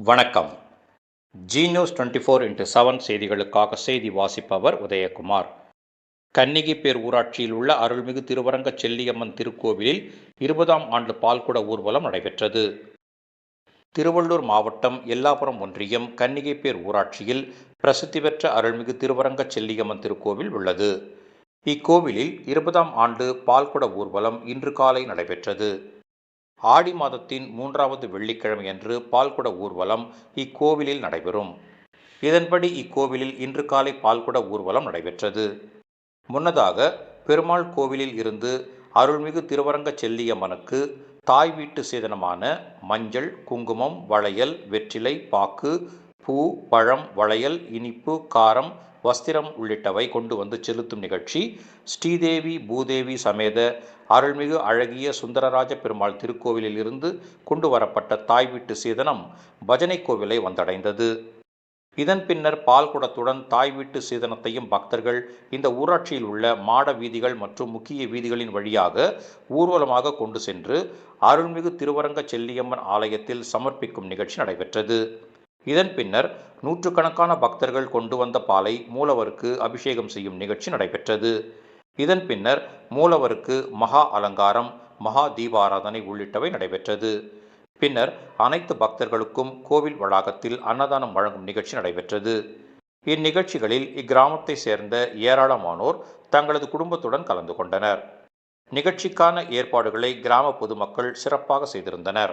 வணக்கம். G news 24x7 செய்திகளுக்காக செய்தி வாசிப்பவர் உதயகுமார். கன்னிகைப்பேர் ஊராட்சியில் உள்ள அருள்மிகு திருவரங்க செல்லியம்மன் திருக்கோவிலில் 20ஆம் ஆண்டு பால்குட ஊர்வலம் நடைபெற்றது. திருவள்ளூர் மாவட்டம் எல்லாபுரம் ஒன்றியம் கன்னிகைப்பேர் ஊராட்சியில் பிரசித்தி பெற்ற அருள்மிகு திருவரங்க செல்லியம்மன் திருக்கோவில் உள்ளது. இக்கோவிலில் 20ஆம் ஆண்டு பால்குட ஊர்வலம் இன்று காலை நடைபெற்றது. ஆடி மாதத்தின் 3வது வெள்ளிக்கிழமையன்று பால்குட ஊர்வலம் இக்கோவிலில் நடைபெறும். இதன்படி இக்கோவிலில் இன்று காலை பால்குட ஊர்வலம் நடைபெற்றது. முன்னதாக பெருமாள் கோவிலில் இருந்து அருள்மிகு திருவரங்க செல்லியம்மனுக்கு தாய் வீட்டு சீதனமான மஞ்சள், குங்குமம், வளையல், வெற்றிலை, பாக்கு, பூ, பழம், வளையல், இனிப்பு, காரம், வஸ்திரம் உள்ளிட்டவை கொண்டு வந்து செலுத்தும் நிகழ்ச்சி ஸ்ரீதேவி பூதேவி சமேத அருள்மிகு அழகிய சுந்தரராஜ பெருமாள் திருக்கோவிலில் இருந்து கொண்டு வரப்பட்ட தாய் வீட்டு சீதனம் பஜனை கோவிலை வந்தடைந்தது. இதன் பின்னர் பால்குடத்துடன் தாய் வீட்டு சீதனத்தையும் பக்தர்கள் இந்த ஊராட்சியில் உள்ள மாட வீதிகள் மற்றும் முக்கிய வீதிகளின் வழியாக ஊர்வலமாக கொண்டு சென்று அருள்மிகு திருவரங்க செல்லியம்மன் ஆலயத்தில் சமர்ப்பிக்கும் நிகழ்ச்சி நடைபெற்றது. இதன் பின்னர் நூற்றுக்கணக்கான பக்தர்கள் கொண்டு வந்த பாலை மூலவருக்கு அபிஷேகம் செய்யும் நிகழ்ச்சி நடைபெற்றது. இதன் பின்னர் மூலவருக்கு மகா அலங்காரம், மகா தீபாராதனை உள்ளிட்டவை நடைபெற்றது. பின்னர் அனைத்து பக்தர்களுக்கும் கோவில் வளாகத்தில் அன்னதானம் வழங்கும் நிகழ்ச்சி நடைபெற்றது. இந்நிகழ்ச்சிகளில் இக்கிராமத்தை சேர்ந்த ஏராளமானோர் தங்களது குடும்பத்துடன் கலந்து கொண்டனர். நிகழ்ச்சிக்கான ஏற்பாடுகளை கிராம பொதுமக்கள் சிறப்பாக செய்திருந்தனர்.